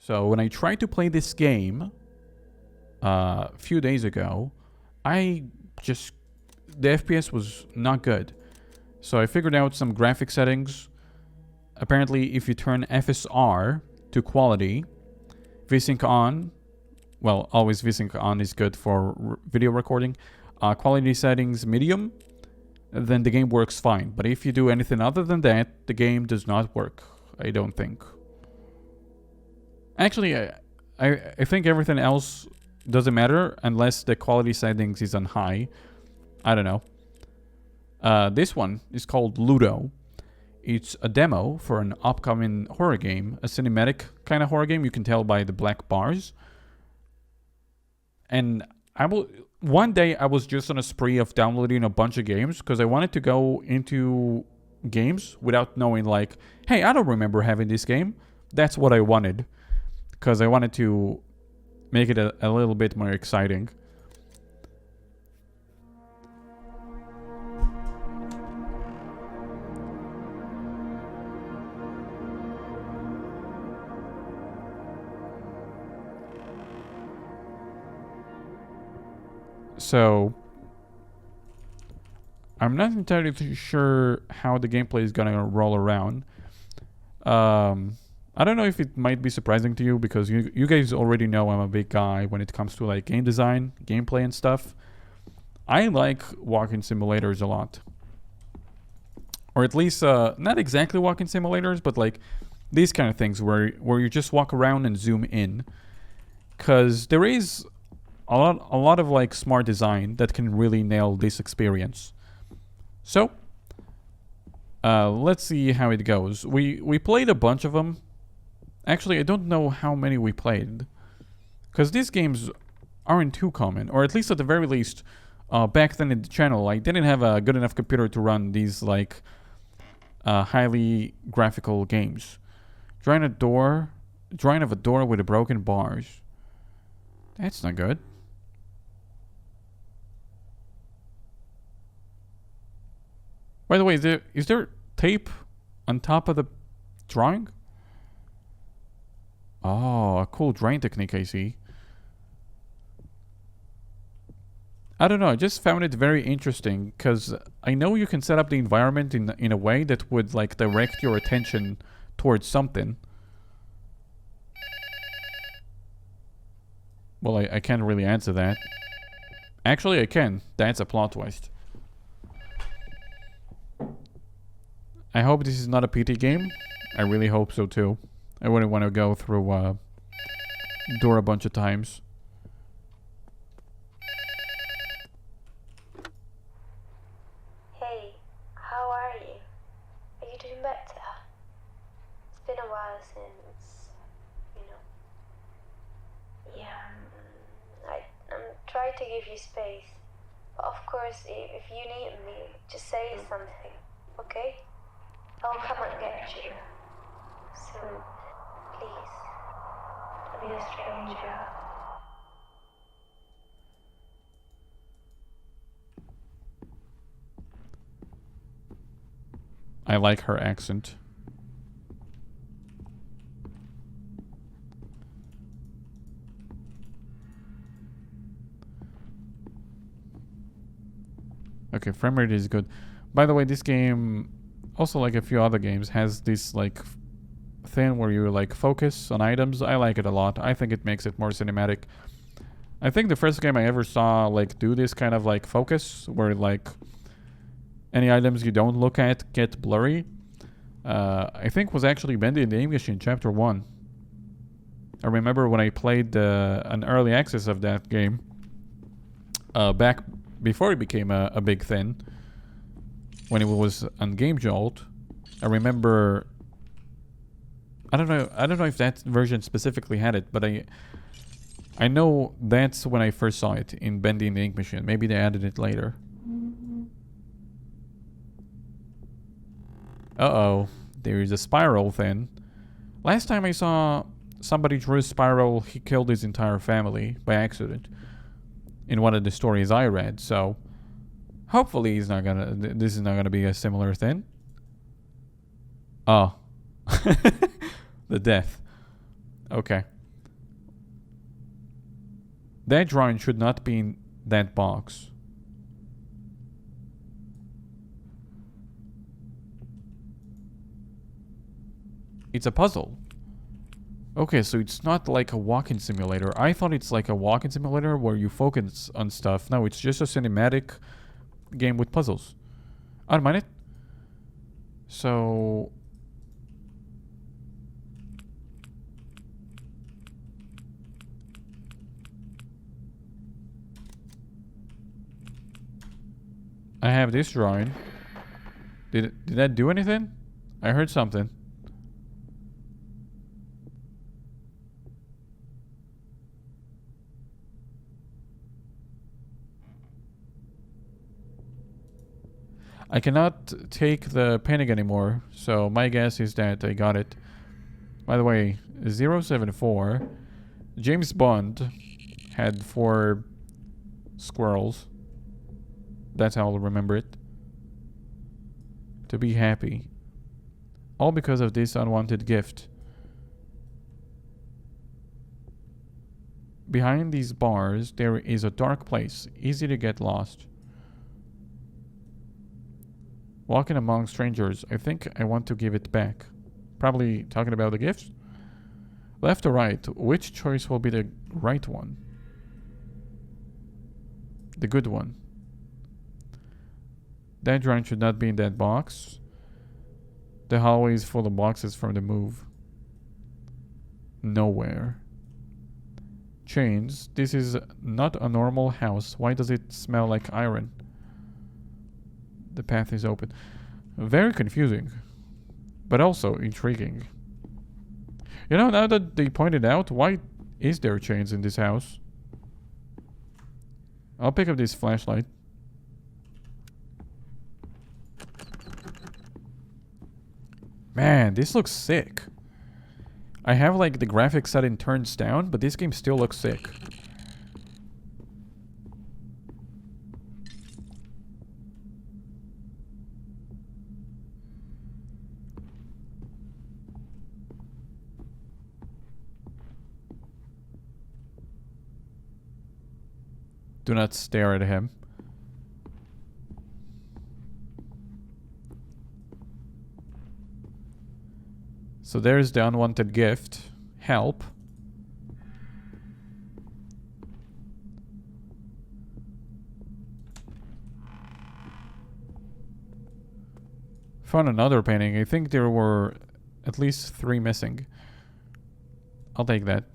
So when I tried to play this game a few days ago, the FPS was not good. So I figured out some graphic settings. Apparently, if you turn FSR to quality, VSync on, well, always VSync on is good for video recording. Quality settings medium, then the game works fine. But if you do anything other than that, the game does not work, I don't think. Actually, I think everything else doesn't matter unless the quality settings is on high. I don't know. This one is called Luto. It's a demo for an upcoming horror game, a cinematic kind of horror game. You can tell by the black bars. And one day I was just on a spree of downloading a bunch of games because I wanted to go into games without knowing, like, hey, I don't remember having this game. That's what I wanted, because I wanted to make it a little bit more exciting. So I'm not entirely sure how the gameplay is gonna roll around. I don't know if it might be surprising to you, because you guys already know I'm a big guy when it comes to like game design, gameplay and stuff. I like walking simulators a lot. Or at least not exactly walking simulators, but like these kind of things where you just walk around and zoom in. Cause there is a lot of like smart design that can really nail this experience. So let's see how it goes. We played a bunch of them. Actually, I don't know how many we played, because these games aren't too common, or at least at the very least, back then in the channel, I didn't have a good enough computer to run these like highly graphical games. Drawing of a door with a broken bars. That's not good. By the way, is there tape on top of the drawing? Oh, a cool drawing technique, I see. I don't know, I just found it very interesting, because I know you can set up the environment in a way that would like direct your attention towards something. Well, I can't really answer that. Actually, I can. That's a plot twist. I hope this is not a PT game. I really hope so too. I wouldn't want to go through door a bunch of times. Hey, how are you? Are you doing better? It's been a while since, Yeah, I'm trying to give you space. But of course, if you need me, just say something, okay? I'll come and get you. Soon. Please. Don't be a stranger. I like her accent. Okay, frame rate is good. By the way, this game, also like a few other games, has this like thing where you like focus on items. I like it a lot. I think it makes it more cinematic. I think the first game I ever saw like do this kind of like focus, where like any items you don't look at get blurry, I think was actually Bending the English in Chapter 1. I remember when I played an early access of that game, back before it became a big thing, when it was on Game Jolt. I remember, I don't know if that version specifically had it, but I know that's when I first saw it in Bending the Ink Machine. Maybe they added it later. Uh-oh, there is a spiral thing. Last time I saw somebody drew a spiral, he killed his entire family by accident in one of the stories I read, so hopefully this is not gonna be a similar thing. Oh. The death. Okay. That drawing should not be in that box. It's a puzzle. Okay, so it's not like a walking simulator. I thought it's like a walking simulator where you focus on stuff. No, it's just a cinematic game with puzzles. I don't mind it. So... I have this drawing. Did that do anything? I heard something. I cannot take the painting anymore, so my guess is that I got it. By the way, 074. James Bond had 4 squirrels. That's how I'll remember it. To be happy. All because of this unwanted gift. Behind these bars, there is a dark place, easy to get lost. Walking among strangers, I think I want to give it back. Probably talking about the gift? Left or right, which choice will be the right one? The good one. That drawing should not be in that box. The hallway is full of boxes from the move. Nowhere. Chains. This is not a normal house. Why does it smell like iron? The path is open. Very confusing. But also intriguing. You know, now that they pointed out, why is there chains in this house? I'll pick up this flashlight. Man, this looks sick. I have like the graphics set in turns down, but this game still looks sick. Do not stare at him. So there's the unwanted gift. Help. Found another painting. I think there were at least 3 missing. I'll take that.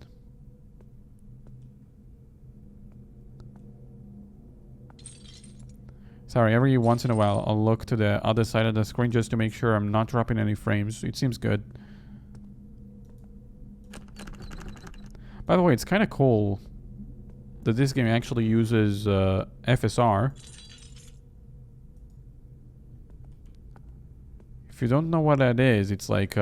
Sorry, every once in a while I'll look to the other side of the screen just to make sure I'm not dropping any frames. It seems good. By the way, it's kind of cool that this game actually uses FSR. If you don't know what that is, it's like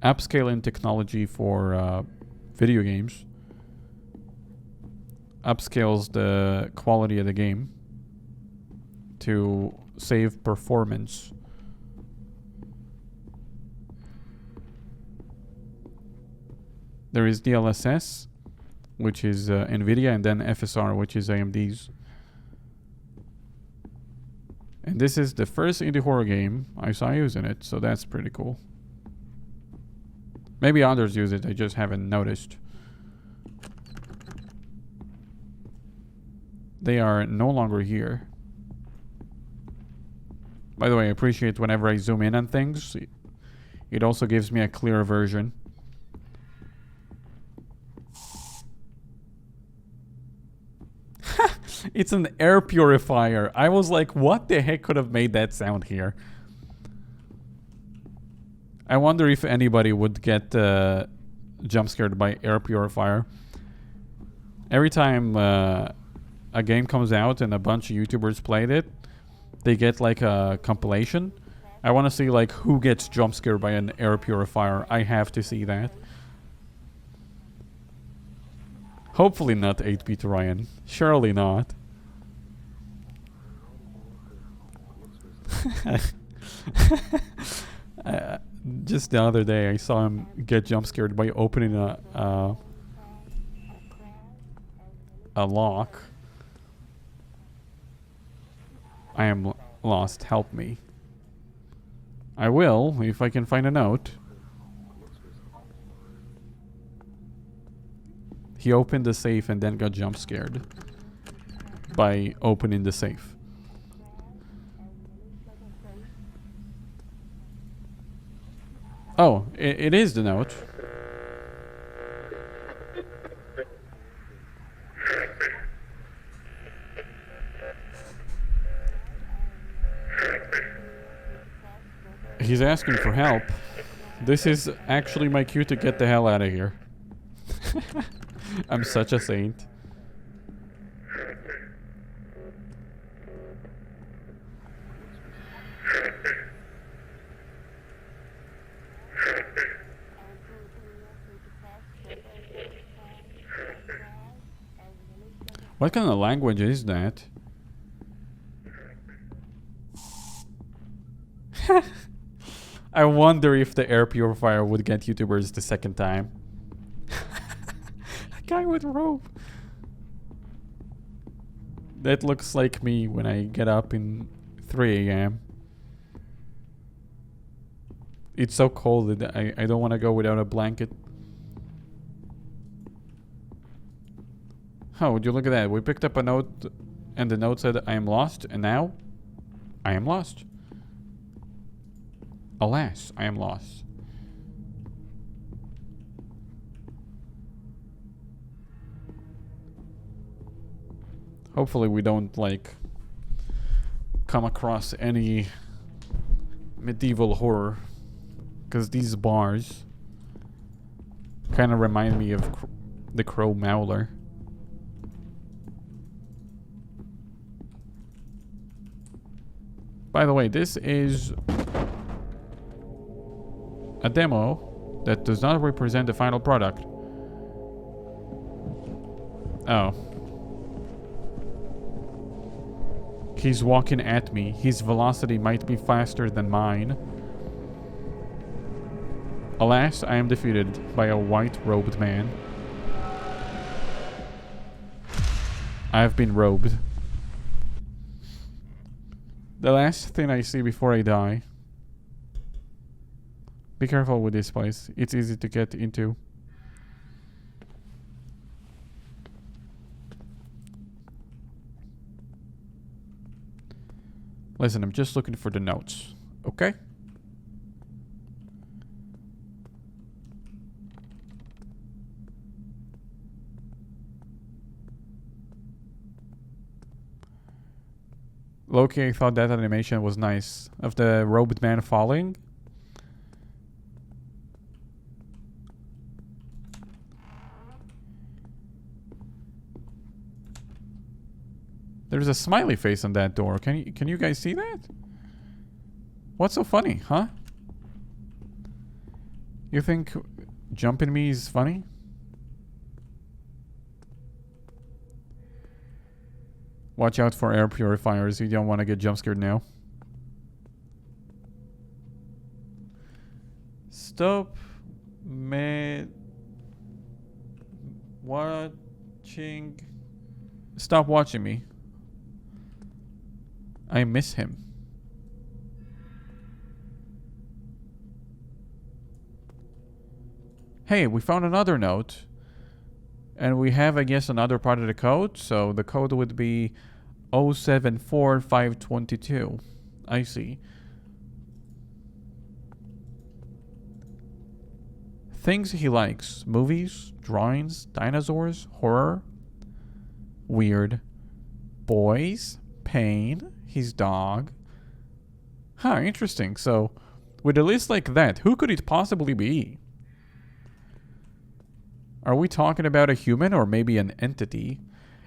upscaling technology for video games. Upscales the quality of the game to save performance. There is DLSS, which is NVIDIA, and then FSR, which is AMD's. And this is the first indie horror game I saw using it, so that's pretty cool. Maybe others use it, I just haven't noticed. They are no longer here. By the way, I appreciate whenever I zoom in on things. It also gives me a clearer version. It's an air purifier. I was like, what the heck could have made that sound here? I wonder if anybody would get jump scared by air purifier. Every time a game comes out and a bunch of YouTubers played it, they get like a compilation. I want to see like who gets jump scared by an air purifier. I have to see that. Hopefully not 8-bit Ryan. Surely not. Just the other day I saw him get jump scared by opening a a lock. I am lost. Help me. I will, if I can find a note. He opened the safe and then got jump scared by opening the safe. Oh, it is the note. He's asking for help. This is actually my cue to get the hell out of here. I'm such a saint. What kind of language is that? I wonder if the air purifier would get YouTubers the second time. A guy with rope. That looks like me when I get up in 3 a.m. It's so cold that I don't want to go without a blanket. Oh, would you look at that? We picked up a note and the note said, I am lost, and now I am lost. Alas, I am lost. Hopefully we don't, like, come across any medieval horror. Because these bars kind of remind me of the Crow Mauler. By the way, this is a demo that does not represent the final product. Oh. He's walking at me. His velocity might be faster than mine. Alas, I am defeated by a white-robed man. I have been robed. The last thing I see before I die. Be careful with this place. It's easy to get into. Listen, I'm just looking for the notes. Okay? Loki, I thought that animation was nice. Of the robot man falling. There's a smiley face on that door. Can you guys see that? What's so funny, huh? You think jumping me is funny? Watch out for air purifiers. You don't want to get jump scared now. Stop watching. Stop watching me. I miss him. Hey, we found another note. And we have, I guess, another part of the code. So the code would be 074522. I see. Things he likes. Movies, drawings, dinosaurs, horror, weird, boys, pain, his dog. Huh, interesting. So with a list like that, who could it possibly be? Are we talking about a human or maybe an entity?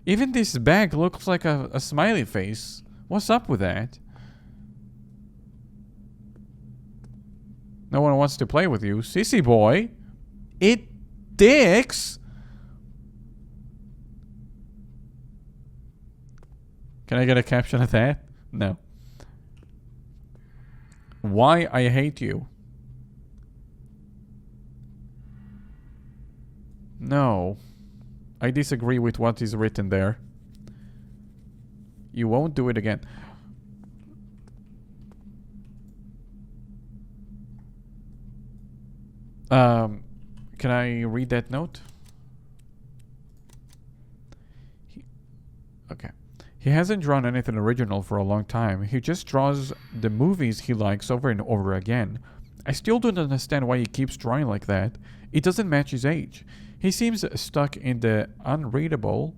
Even this bag looks like a smiley face. What's up with that? No one wants to play with you. Sissy boy. It dicks. Can I get a caption of that? No. Why I hate you. No. I disagree with what is written there. You won't do it again. Can I read that note? Okay. He hasn't drawn anything original for a long time. He just draws the movies he likes over and over again. I still don't understand why he keeps drawing like that. It doesn't match his age. He seems stuck in the unreadable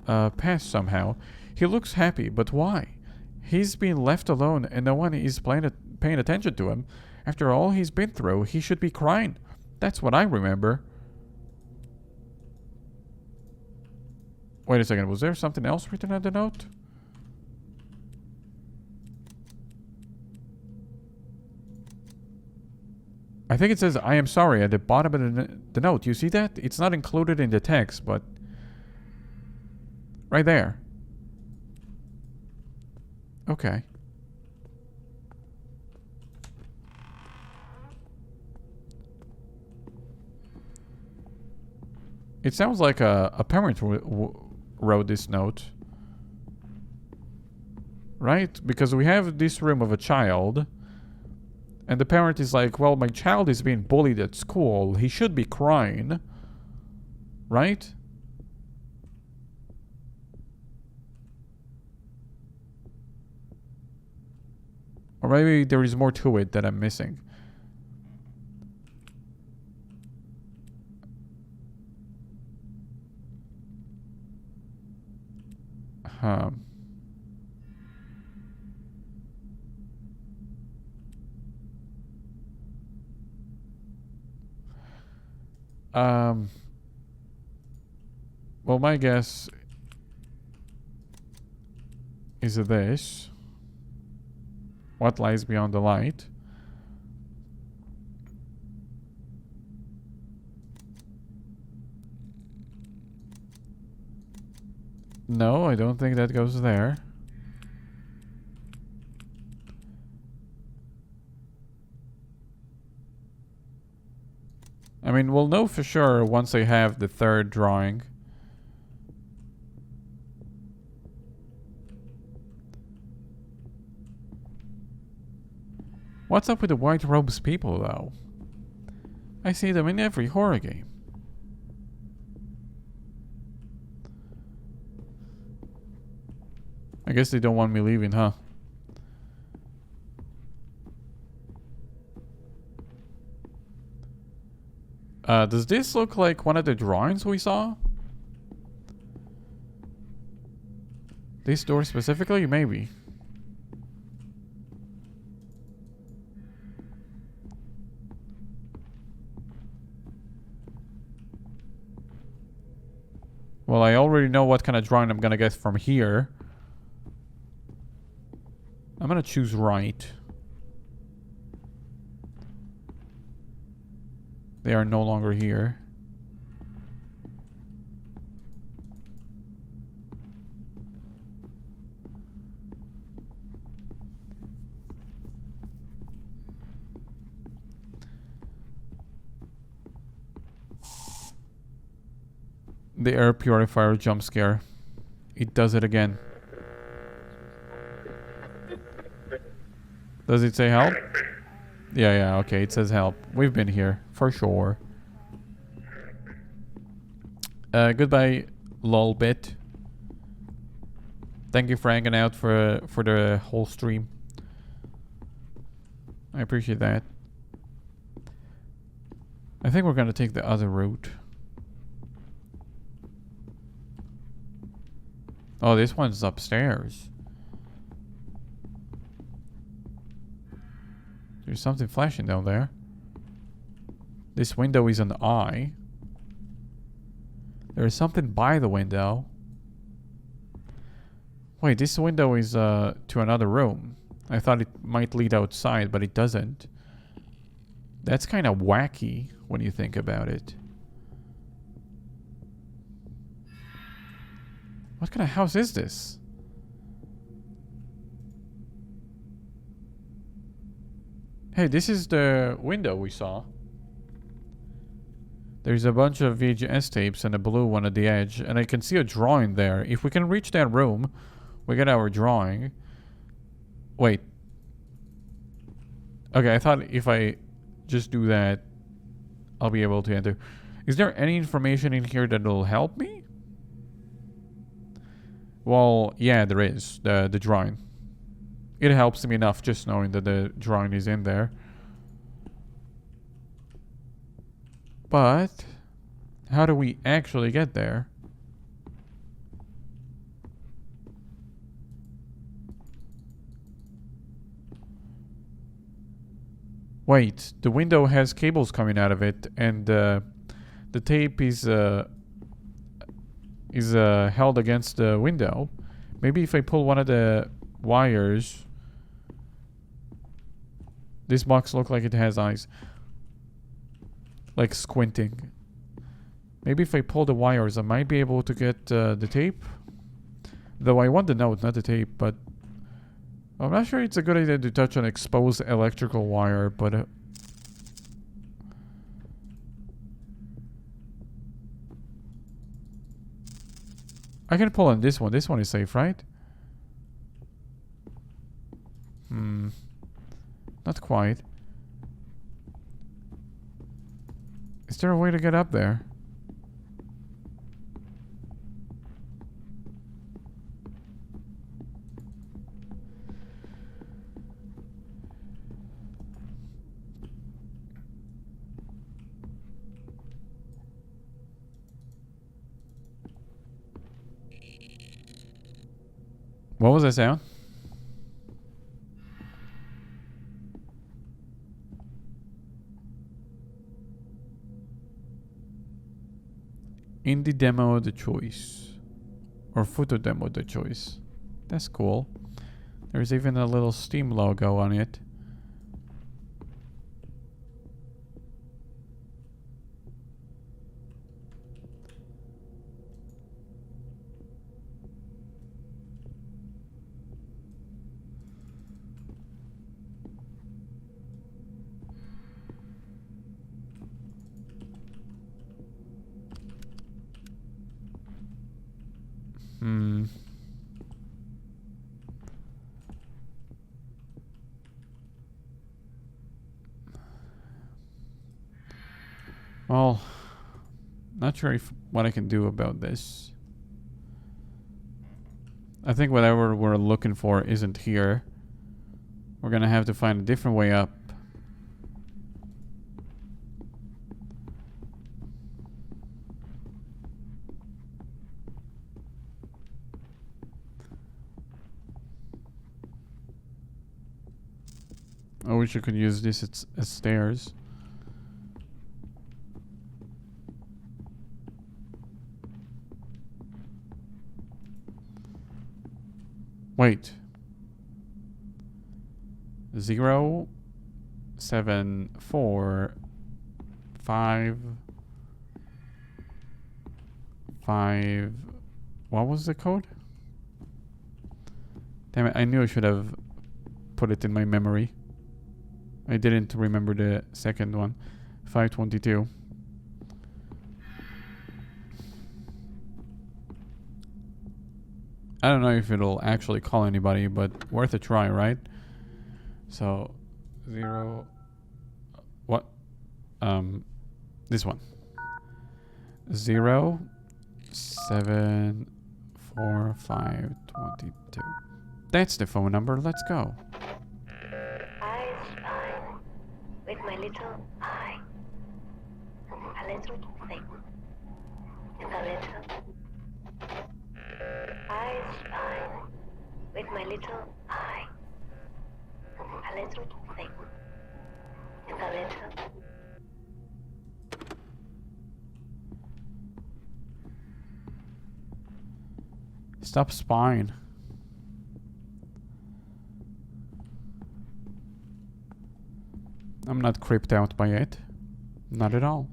past somehow. He looks happy, but why? He's been left alone and no one is paying attention to him. After all he's been through, he should be crying. That's what I remember. Wait a second, was there something else written on the note? I think it says, I am sorry at the bottom of the note. You see that? It's not included in the text, but right there. Okay. It sounds like a parent wrote this note. Right? Because we have this room of a child. And the parent is like, well, my child is being bullied at school. He should be crying. Right? Or maybe there is more to it that I'm missing. Well, my guess is this. What lies beyond the light? No, I don't think that goes there. I mean, we'll know for sure once I have the third drawing. What's up with the white robes people, though? I see them in every horror game. I guess they don't want me leaving, huh? Does this look like one of the drawings we saw? This door specifically? Maybe. Well, I already know what kind of drawing I'm gonna get from here. I'm gonna choose right. They are no longer here. The air purifier jump scare. It does it again. Does it say help? Yeah, okay, it says help. We've been here, for sure. Goodbye, lolbit. Thank you for hanging out for the whole stream. I appreciate that. I think we're gonna take the other route. Oh, this one's upstairs. There's something flashing down there. This window is an eye. There is something by the window. Wait, this window is to another room. I thought it might lead outside, but it doesn't. That's kind of wacky when you think about it. What kind of house is this? Hey, this is the window we saw. There's a bunch of VHS tapes and a blue one at the edge, and I can see a drawing there. If we can reach that room, we get our drawing. Wait. Okay, I thought if I just do that, I'll be able to enter. Is there any information in here that will help me? Well, yeah, there is. The drawing. It helps me enough just knowing that the drawing is in there. But how do we actually get there? Wait, the window has cables coming out of it, and the tape is held against the window. Maybe if I pull one of the wires, this box looks like it has eyes, like squinting. Maybe if I pull the wires, I might be able to get the tape. Though I want the note, not the tape, but I'm not sure it's a good idea to touch an exposed electrical wire, but I can pull on this one. This one is safe, right? Not quite. Is there a way to get up there? What was that sound? Indie demo the choice. Or photo demo the choice. That's cool. There's even a little Steam logo on it. Well, not sure what I can do about this. I think whatever we're looking for isn't here. We're gonna have to find a different way up. I wish I could use this as stairs. Wait. 0, 7, 4, 5, 5. What was the code? Damn it, I knew I should have put it in my memory. I didn't remember the second one. 522. I don't know if it'll actually call anybody, but worth a try, right? So, 0... What? This one. 0, 7, 4, 5, 22. That's the phone number. Let's go. I spy with my little eye. A little thing. And a little. I spy with my little eye. A little thing. And a little. Stop spying. I'm not creeped out by it. Not at all.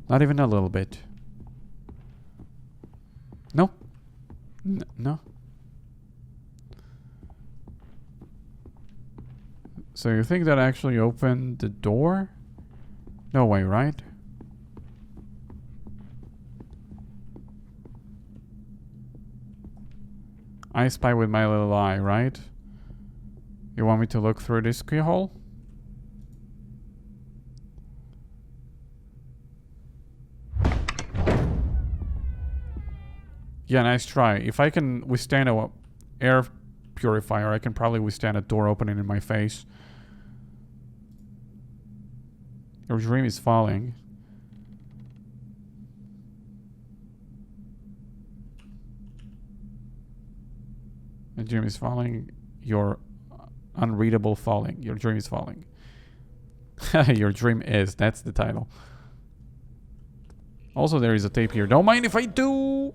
Not even a little bit. No. No. So you think that actually opened the door? No way, right? I spy with my little eye, right? You want me to look through this keyhole? Yeah, nice try. If I can withstand a air purifier, I can probably withstand a door opening in my face. Your dream is falling. The dream is falling. Your unreadable falling. Your dream is falling. Your dream is. That's the title. Also, there is a tape here. Don't mind if I do.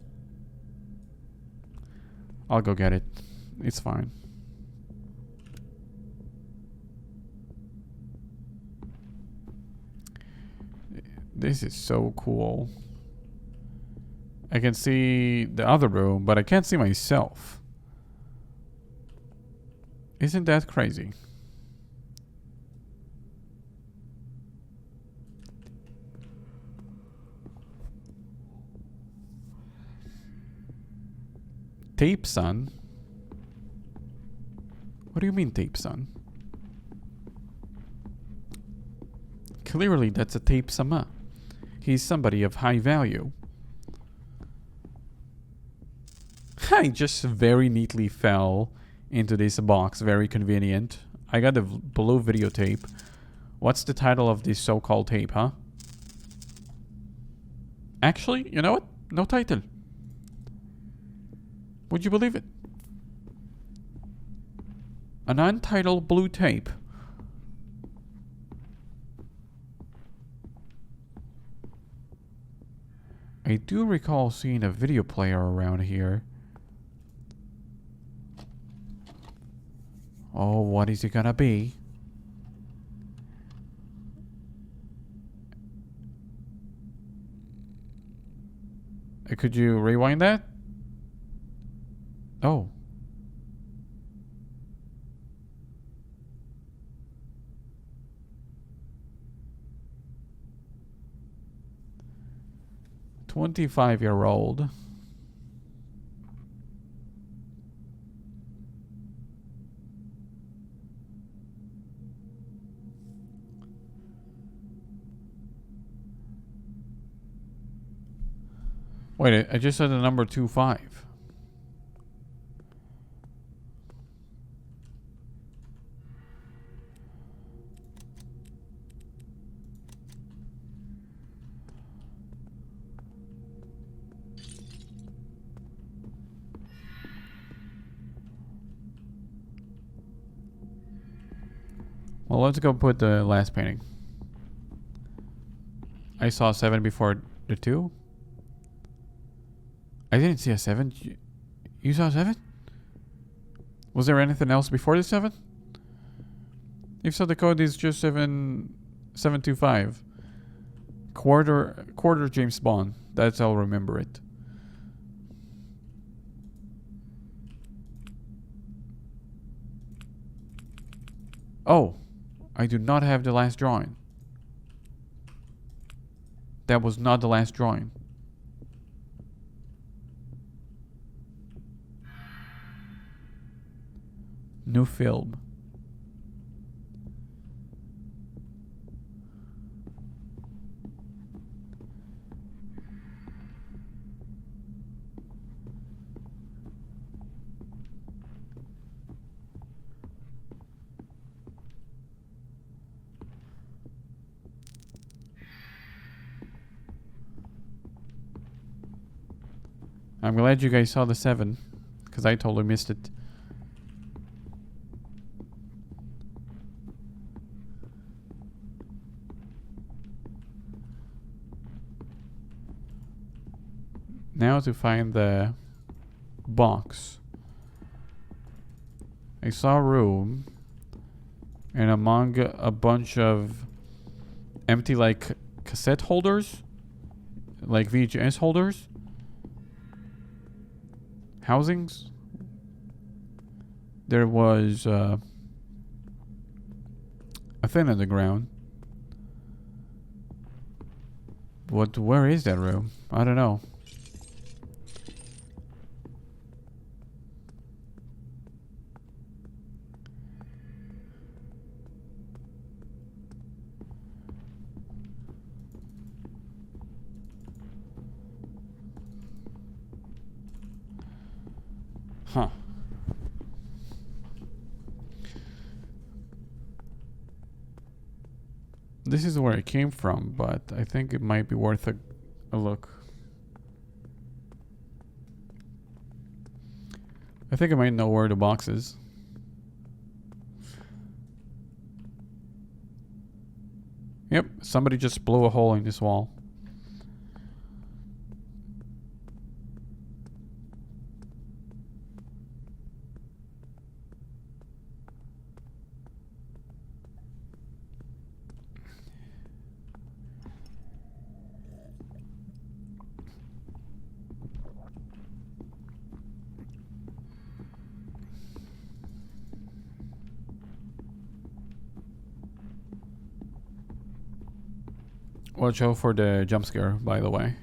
I'll go get it. It's fine. This is so cool. I can see the other room, but I can't see myself. Isn't that crazy? Tape, son? What do you mean, tape, son? Clearly, that's a tape sama. He's somebody of high value. I just very neatly fell into this box. Very convenient. I got the blue videotape. What's the title of this so-called tape, huh? Actually, you know what? No title. Would you believe it? An untitled blue tape. I do recall seeing a video player around here. Oh, what is it gonna be? Could you rewind that? Oh. "25-year-old. Wait, I just said the number 25. Well, let's go put the last painting. I saw 7 before the 2. I didn't see a 7. You saw 7? Was there anything else before the 7? If so, the code is just 725. Quarter James Bond. That's how I'll remember it. Oh, I do not have the last drawing. That was not the last drawing. New film. I'm glad you guys saw the 7, because I totally missed it. Now to find the box. I saw a room, and among a bunch of empty, like, cassette holders, like VHS holders, housings, there was a thing on the ground. Where is that room? I don't know. Huh. This is where it came from, but I think it might be worth a look. I think I might know where the box is. Yep, somebody just blew a hole in this wall. Watch out for the jump scare, by the way.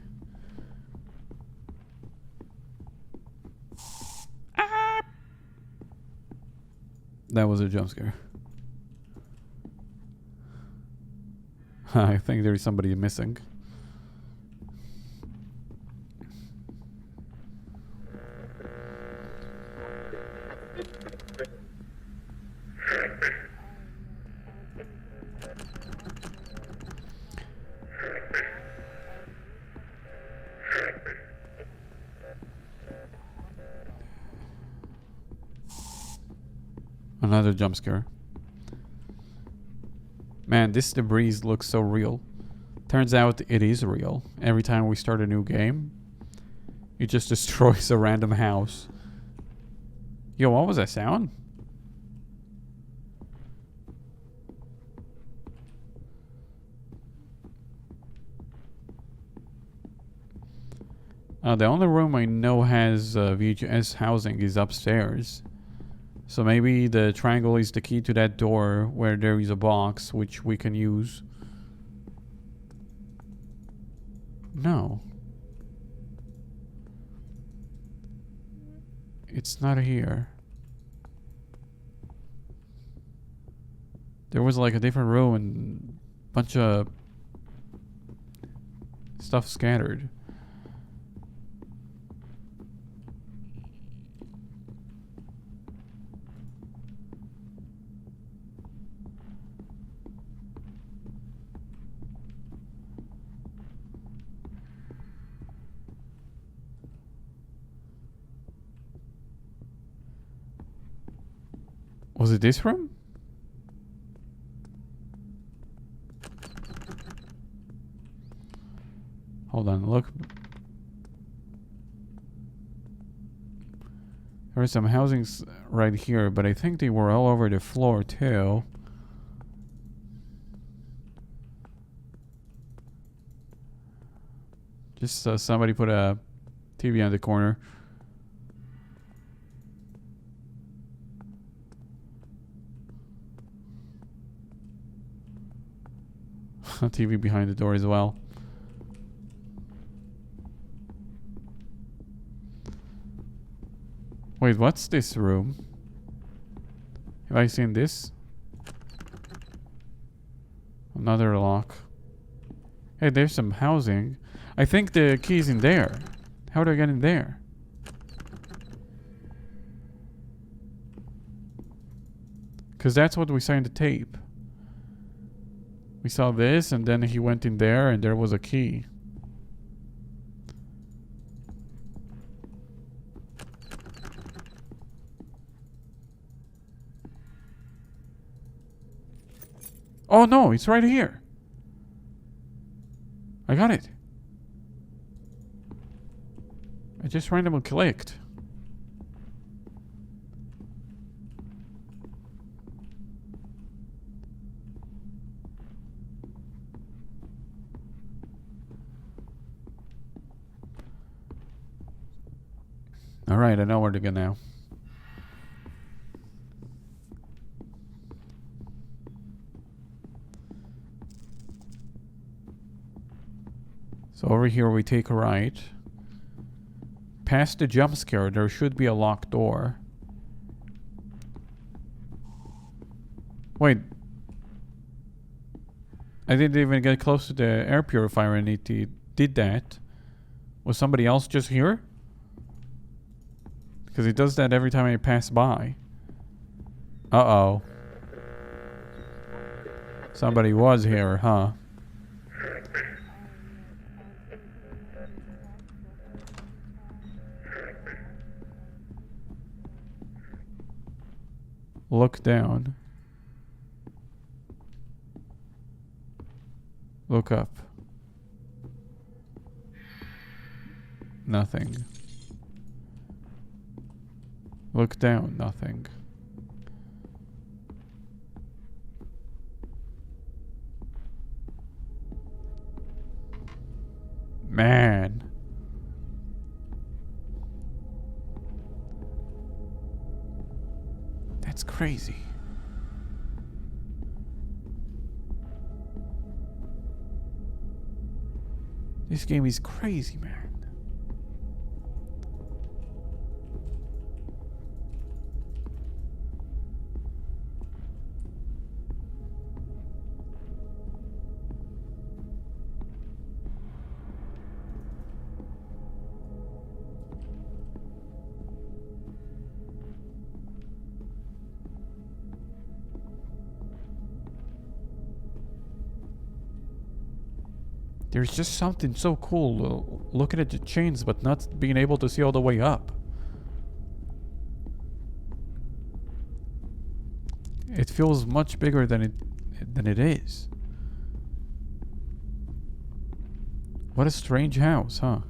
Ah! That was a jump scare. I think there is somebody missing. Another jump scare. Man, this debris looks so real. Turns out it is real. Every time we start a new game, it just destroys a random house. Yo, what was that sound? The only room I know has VHS housing is upstairs. So maybe the triangle is the key to that door where there is a box which we can use. No. It's not here. There was like a different room and a bunch of stuff scattered. Was it this room? Hold on, look. There are some housings right here, but I think they were all over the floor too. Just somebody put a TV on the corner. A TV behind the door as well. Wait, what's this room? Have I seen this? Another lock. Hey, there's some housing. I think the key's in there. How do I get in there? Because that's what we saw in the tape. We saw this, and then he went in there, and there was a key. Oh no, it's right here. I got it. I just randomly clicked. Alright, I know where to go now. So over here we take a right. Past the jump scare, there should be a locked door. Wait. I didn't even get close to the air purifier and it did that. Was somebody else just here? Because it does that every time I pass by. Uh-oh. Somebody was here, huh? Look down. Look up. Nothing. Look down. Nothing. Man. That's crazy. This game is crazy, man. There's just something so cool looking at the chains but not being able to see all the way up. It feels much bigger than it is. What a strange house, huh?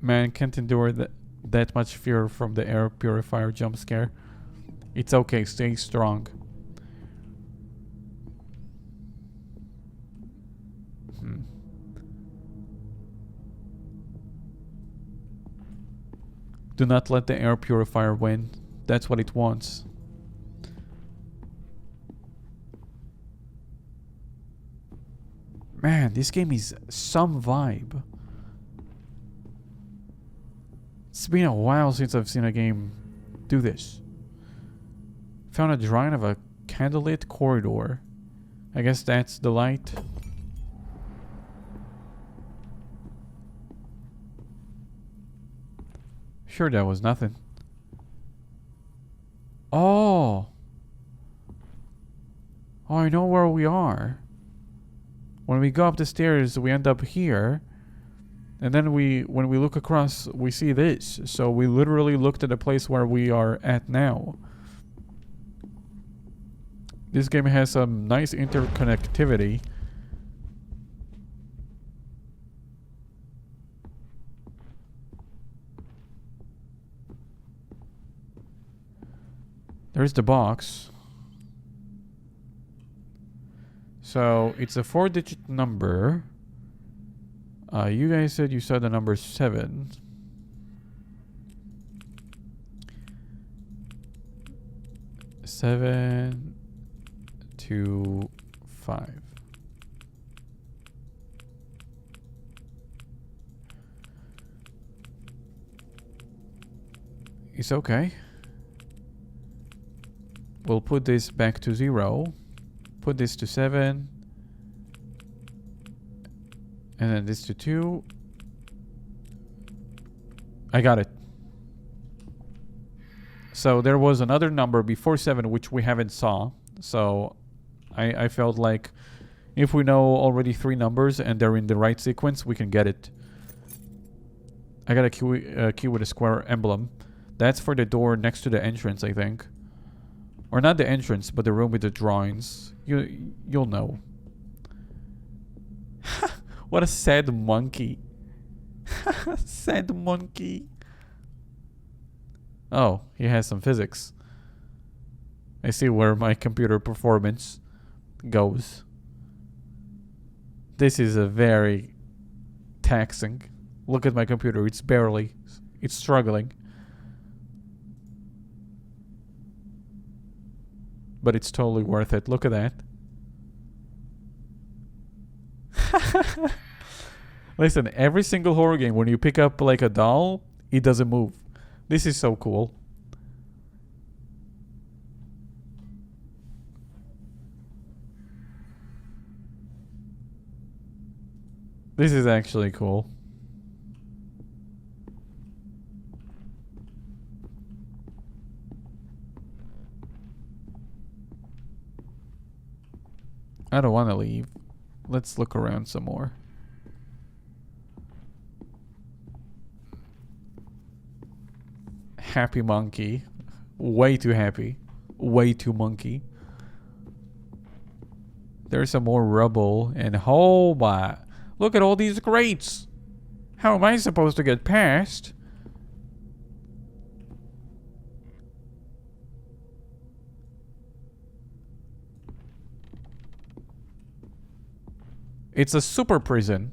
Man, can't endure that much fear from the air purifier jump scare. It's okay, stay strong. Do not let the air purifier win. That's what it wants. Man, this game is some vibe. It's been a while since I've seen a game do this. Found a drawing of a candlelit corridor. I guess that's the light. Sure, that was nothing. Oh! Oh, I know where we are. When we go up the stairs, we end up here. And then when we look across, we see this. So we literally looked at the place where we are at now. This game has some nice interconnectivity. There's the box. So it's a 4-digit number. You guys said you saw the number 7. Seven, 2, 5. It's okay. We'll put this back to 0. Put this to 7. And then this to 2. I got it. So there was another number before 7 which we haven't saw. So I felt like if we know already 3 numbers and they're in the right sequence, we can get it. I got a key with a square emblem. That's for the door next to the entrance, I think. Or not the entrance, but the room with the drawings. You'll know. What a sad monkey. Sad monkey. Oh, he has some physics. I see where my computer performance goes. This is a very taxing. Look at my computer. It's struggling. But it's totally worth it. Look at that. Listen, every single horror game, when you pick up like a doll, it doesn't move. This is so cool. This is actually cool. I don't want to leave. Let's look around some more. Happy monkey. Way too happy. Way too monkey. There's some more rubble. And oh my. Look at all these grates. How am I supposed to get past? It's a super prison.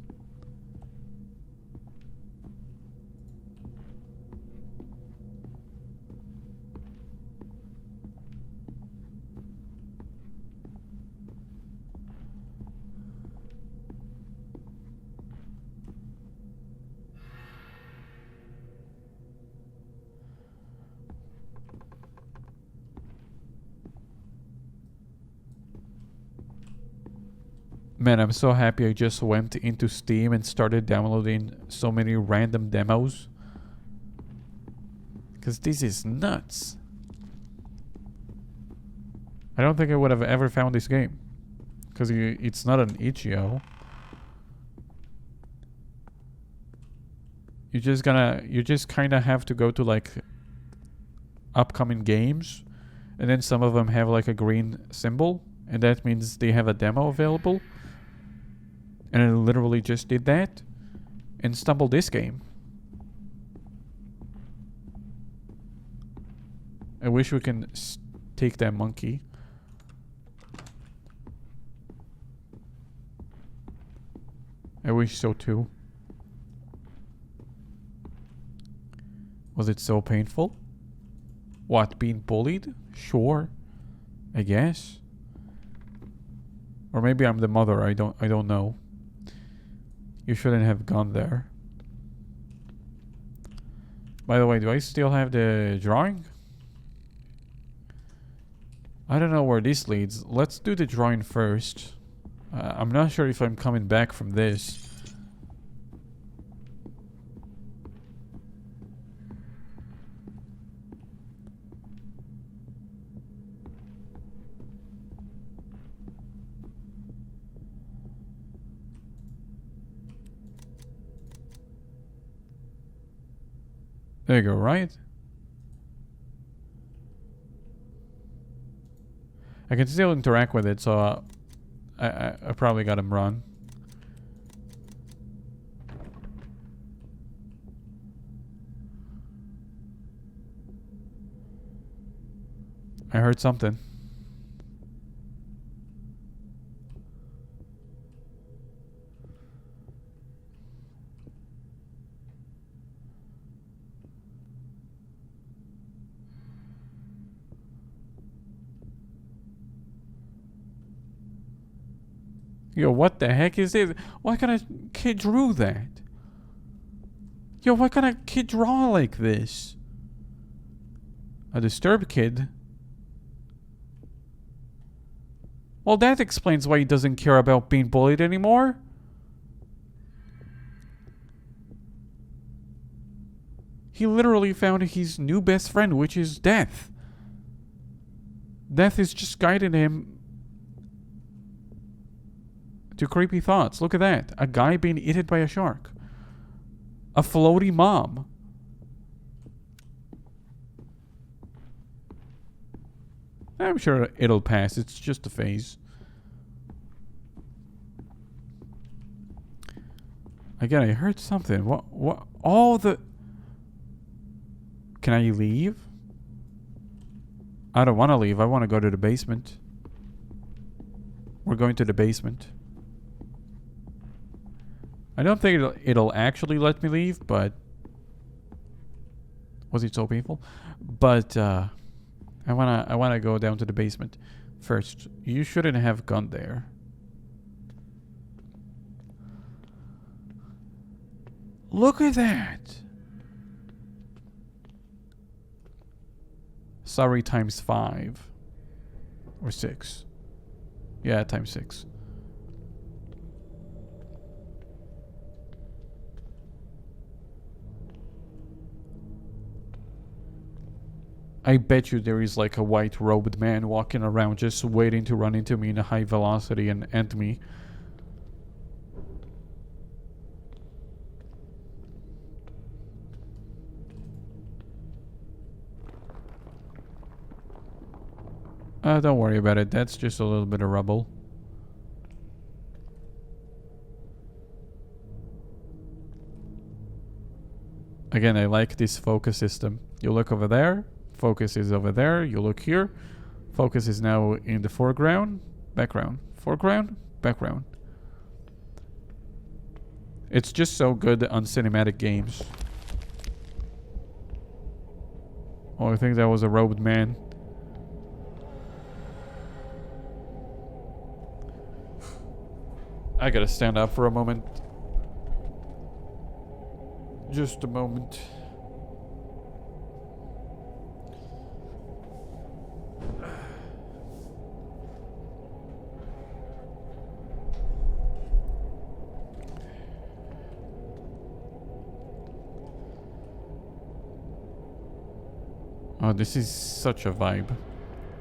Man, I'm so happy I just went into Steam and started downloading so many random demos. Because this is nuts. I don't think I would have ever found this game. Because it's not an itch.io. You just kind of have to go to like upcoming games. And then some of them have like a green symbol. And that means they have a demo available. And I literally just did that and stumbled this game. I wish we can take that monkey. I wish so too. Was it so painful? What, being bullied? Sure. I guess. Or maybe I'm the mother, I don't know. You shouldn't have gone there. By the way, do I still have the drawing? I don't know where this leads. Let's do the drawing first. I'm not sure if I'm coming back from this. There you go, right? I can still interact with it, so I probably got him run. I heard something. Yo, what the heck is this? What kind of kid drew that? Yo, what kind of kid draw like this? A disturbed kid? Well, that explains why he doesn't care about being bullied anymore. He literally found his new best friend, which is death. Death is just guiding him to creepy thoughts. Look at that. A guy being eaten by a shark. A floaty mom. I'm sure it'll pass. It's just a phase. Again, I heard something. What? All the... Can I leave? I don't want to leave. I want to go to the basement. We're going to the basement. I don't think it'll actually let me leave, but... Was it so painful? But, I wanna go down to the basement. First, you shouldn't have gone there. Look at that. Sorry, times 5. Or 6. Yeah, times 6. I bet you there is like a white robed man walking around just waiting to run into me in a high velocity and end me. Don't worry about it. That's just a little bit of rubble. Again, I like this focus system. You look over there, focus is over there. You look here, focus is now in the foreground, background, foreground, background. It's just so good on cinematic games. Oh, I think that was a robed man. I gotta stand up for a moment. Just a moment. Oh, this is such a vibe.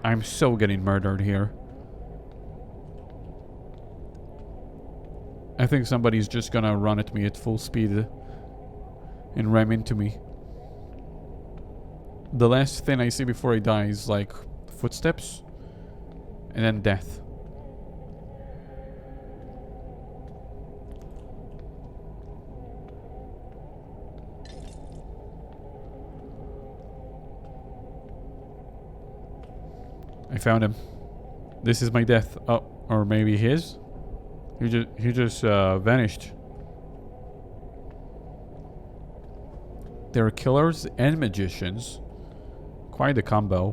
I'm so getting murdered here. I think somebody's just gonna run at me at full speed and ram into me. The last thing I see before I die is like footsteps and then death. I found him. This is my death. Oh, or maybe his? He just vanished. There are killers and magicians. Quite a combo.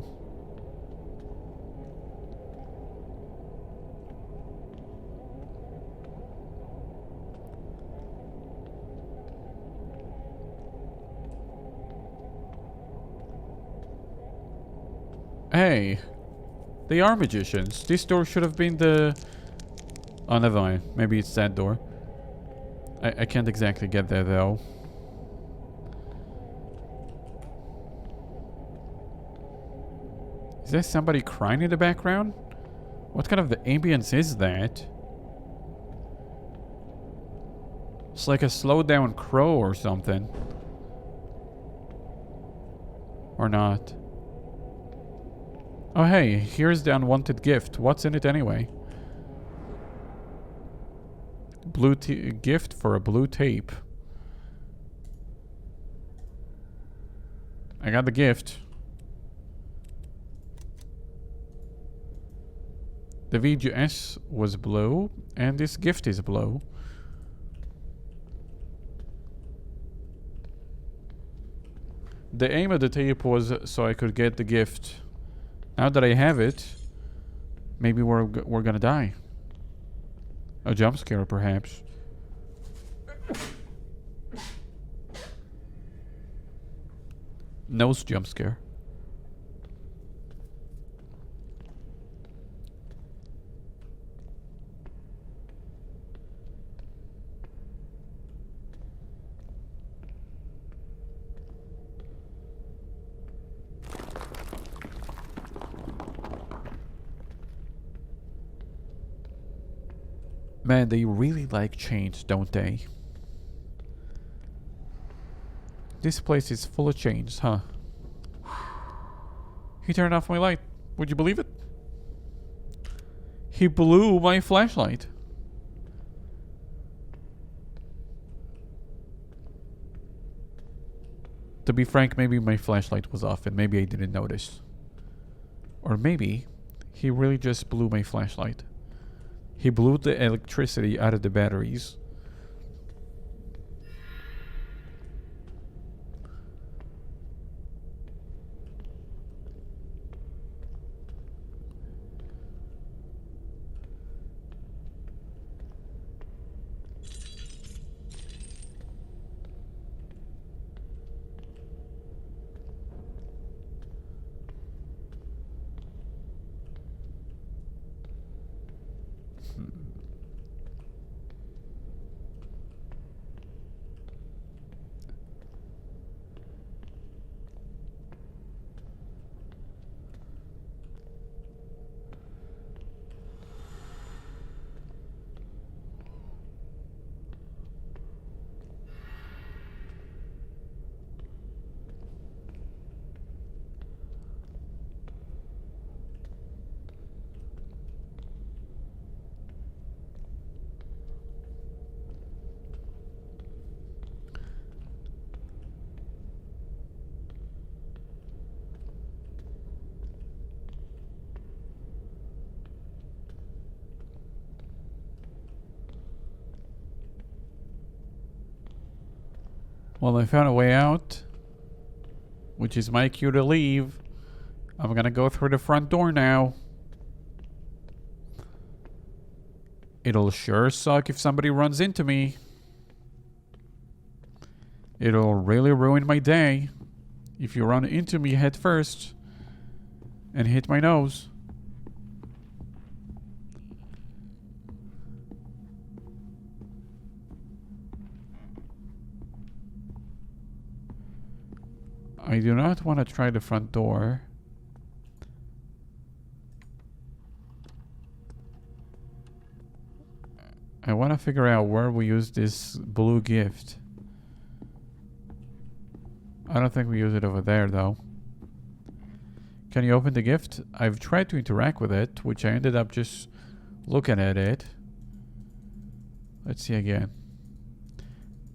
Hey, they are magicians. This door should have been the... Oh, never mind. Maybe it's that door. I can't exactly get there though. Is there somebody crying in the background? What kind of the ambience is that? It's like a slowed down crow or something. Or not. Oh hey, here's the unwanted gift. What's in it anyway? Gift for a blue tape. I got the gift. The VGS was blue, and this gift is blue. The aim of the tape was so I could get the gift. Now that I have it, maybe we're gonna die. A jump scare, perhaps. Nose jump scare. Man, they really like change, don't they? This place is full of chains, huh? He turned off my light. Would you believe it? He blew my flashlight. To be frank, maybe my flashlight was off and maybe I didn't notice. Or maybe he really just blew my flashlight. He blew the electricity out of the batteries. Well, I found a way out, which is my cue to leave. I'm gonna go through the front door now. It'll sure suck if somebody runs into me. It'll really ruin my day if you run into me head first and hit my nose. I do not want to try the front door. I want to figure out where we use this blue gift. I don't think we use it over there though. Can you open the gift? I've tried to interact with it, which I ended up just looking at it. Let's see again.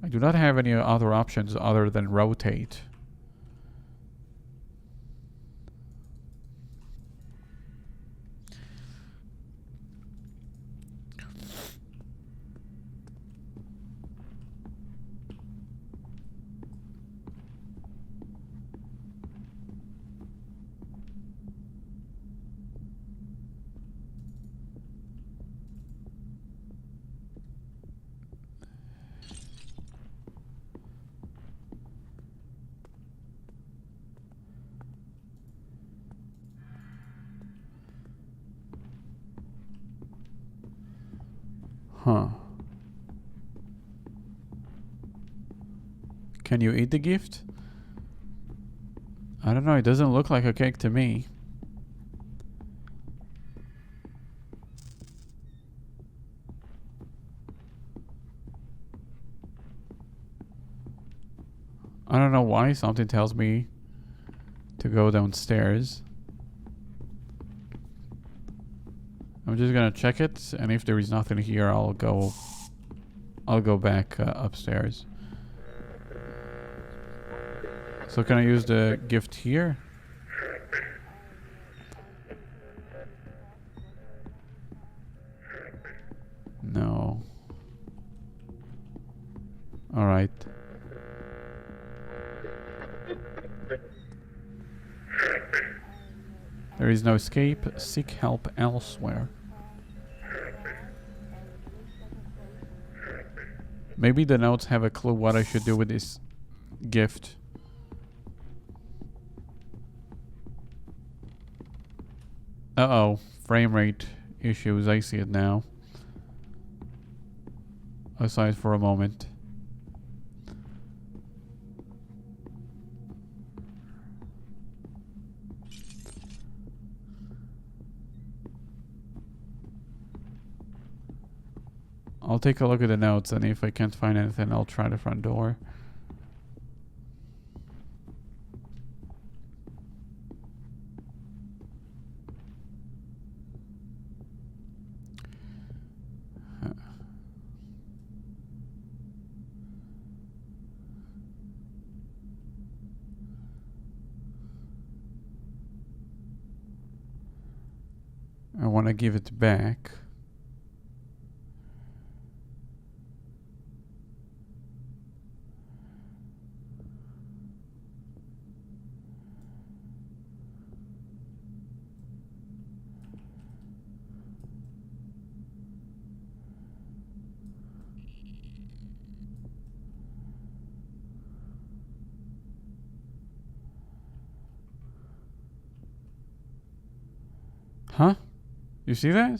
I do not have any other options other than rotate. Huh. Can you eat the gift? I don't know, it doesn't look like a cake to me. I don't know why something tells me to go downstairs. I'm just gonna check it, and if there is nothing here, I'll go back upstairs. So can I use the gift here? No. All right. There is no escape. Seek help elsewhere. Maybe the notes have a clue what I should do with this gift. Uh-oh. Frame rate issues. I see it now. Aside for a moment. I'll take a look at the notes, and if I can't find anything, I'll try the front door. I want to give it back. Huh? You see that?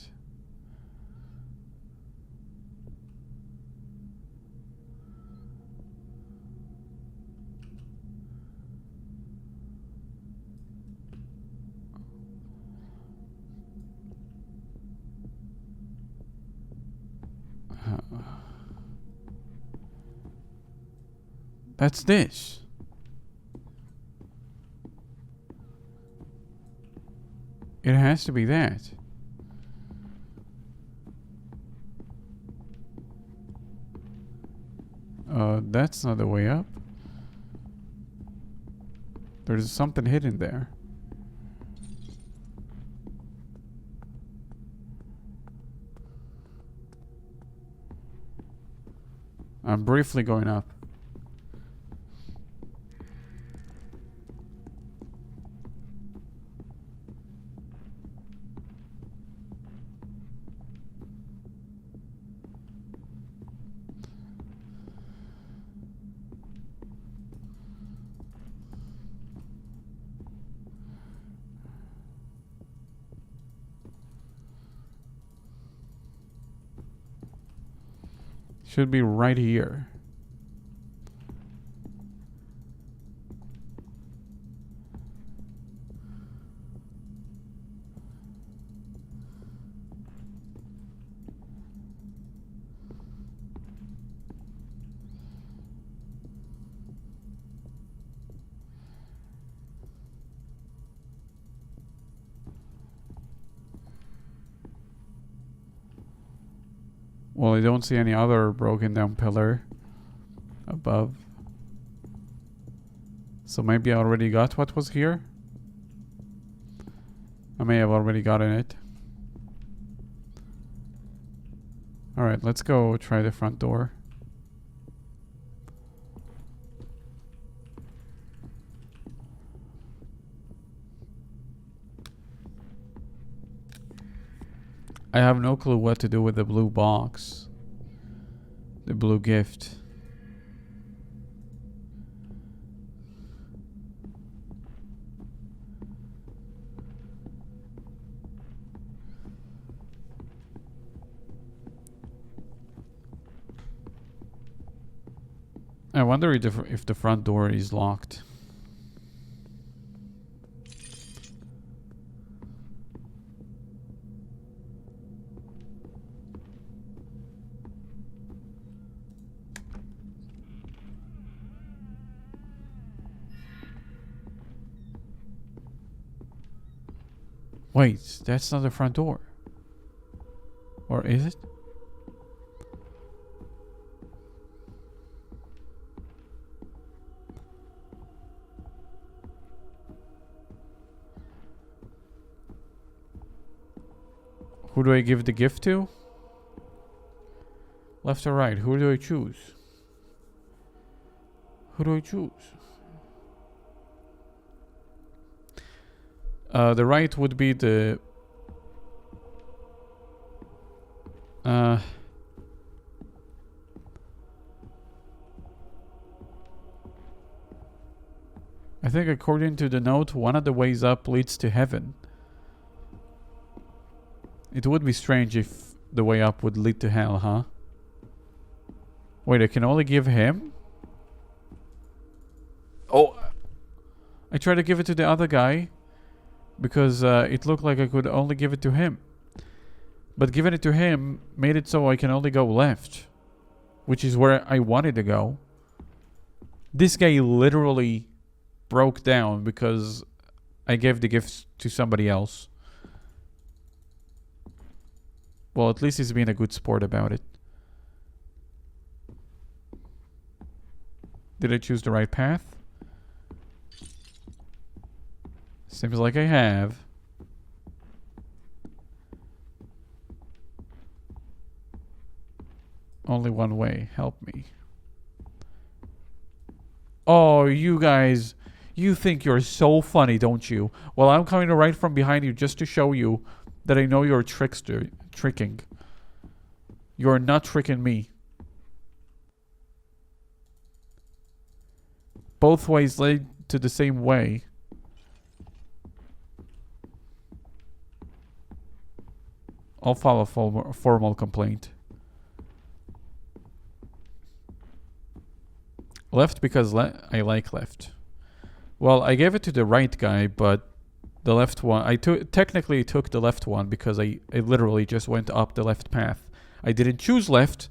That's this. It has to be that. That's not the way up. There's something hidden there. I'm briefly going up. Should be right here. Well, I don't see any other broken down pillar above. So maybe I already got what was here? I may have already gotten it. Alright, let's go try the front door. I have no clue what to do with the blue box. The blue gift. I wonder if the front door is locked. Wait, that's not the front door. Or is it? Who do I give the gift to? Left or right? Who do I choose? Who do I choose? The right would be the... I think according to the note, one of the ways up leads to heaven. It would be strange if the way up would lead to hell, huh? Wait, I can only give him? Oh! I tried to give it to the other guy because it looked like I could only give it to him. But giving it to him made it so I can only go left, which is where I wanted to go. This guy literally broke down because I gave the gifts to somebody else. Well, at least he's being a good sport about it. Did I choose the right path? Seems like I have. Only one way. Help me. Oh, you guys. You think you're so funny, don't you? Well, I'm coming right from behind you just to show you that I know you're a trickster. Tricking. You're not tricking me. Both ways lead to the same way. I'll file a formal complaint. Left because I like left. Well, I gave it to the right guy, but the left one, I technically took the left one because I literally just went up the left path. I didn't choose left,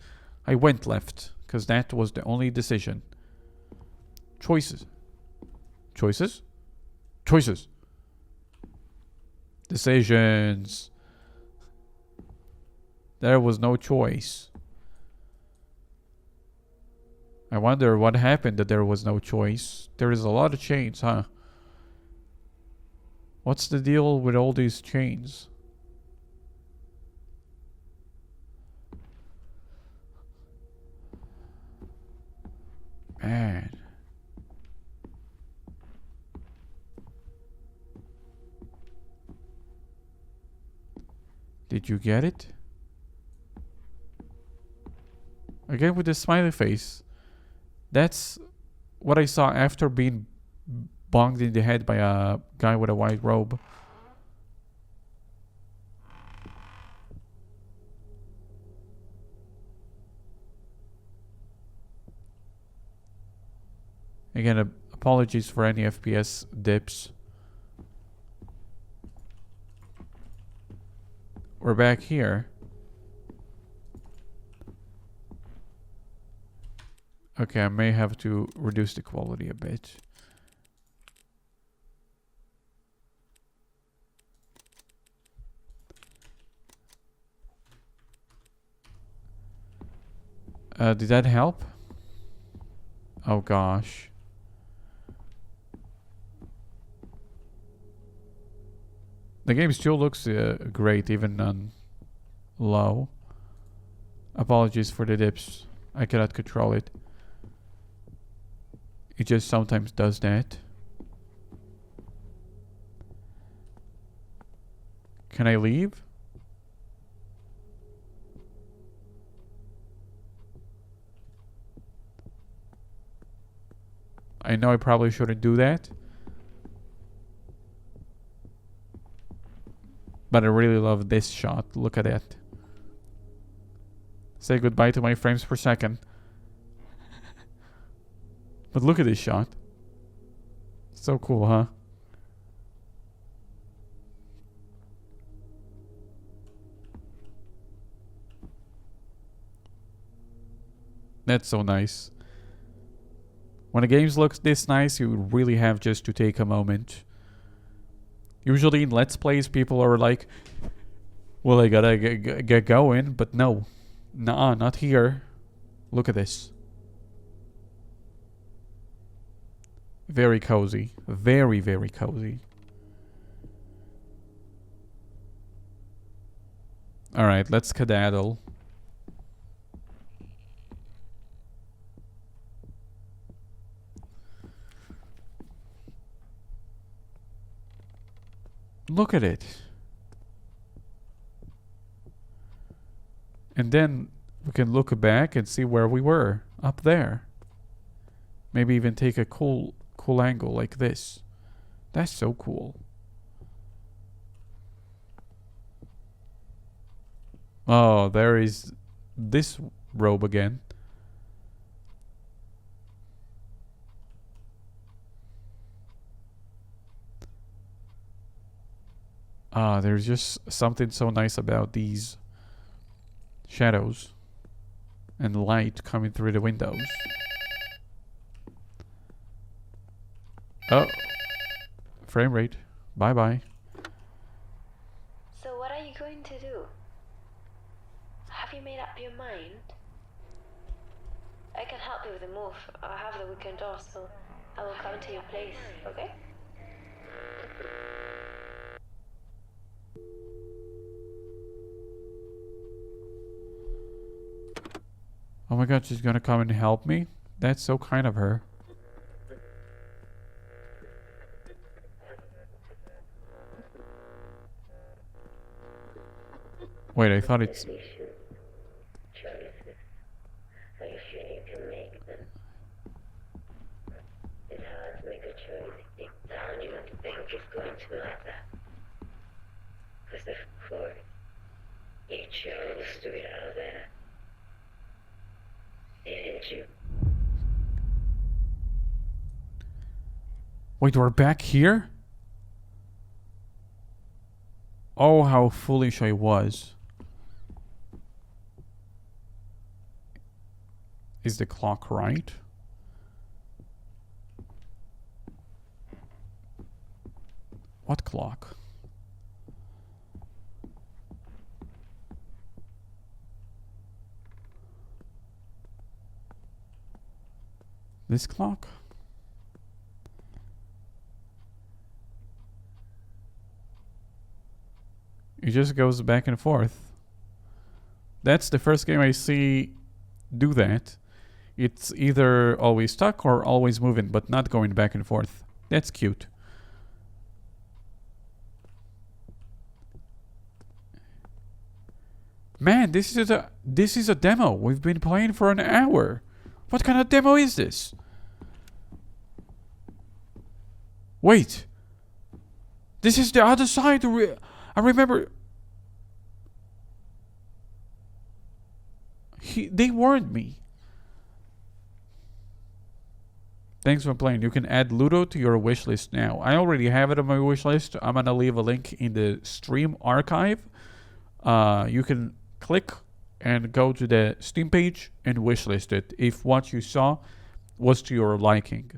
I went left because that was the only decision. Choices. Choices? Choices. Decisions. There was no choice. I wonder what happened that there was no choice. There is a lot of chains, huh? What's the deal with all these chains? Man. Did you get it? Again with the smiley face. That's what I saw after being bonged in the head by a guy with a white robe. Again, apologies for any FPS dips. We're back here. Okay, I may have to reduce the quality a bit. Did that help? Oh gosh. The game still looks great even on low. Apologies for the dips. I cannot control it. It just sometimes does that. Can I leave? I know I probably shouldn't do that. But I really love this shot. Look at that. Say goodbye to my frames per second. But look at this shot. So cool, huh? That's so nice. When a game looks this nice, you really have just to take a moment. Usually in Let's Plays, people are like, well, I gotta get going. But no. Nuh-uh, not here. Look at this. Very cozy. Very, very cozy. Alright, let's skedaddle. Look at it. And then we can look back and see where we were. Up there. Maybe even take a cool angle like this. That's so cool. Oh, there is this robe again. There's just something so nice about these shadows and light coming through the windows. Oh, frame rate. Bye bye. So what are you going to do? Have you made up your mind? I can help you with the move. I have the weekend off, so I will come to your place, okay? Oh my god, she's gonna come and help me? That's so kind of her. Wait, I thought it's... Wait, we're back here? Oh, how foolish I was. Is the clock right? clock. This clock? It just goes back and forth. That's the first game I see do that. It's either always stuck or always moving, but not going back and forth. That's cute. Man, this is a demo. We've been playing for an hour. What kind of demo is this? Wait. This is the other side. I remember. They warned me. Thanks for playing. You can add Luto to your wishlist now. I already have it on my wishlist. I'm gonna leave a link in the stream archive. You can click and go to the Steam page and wishlist it if what you saw was to your liking.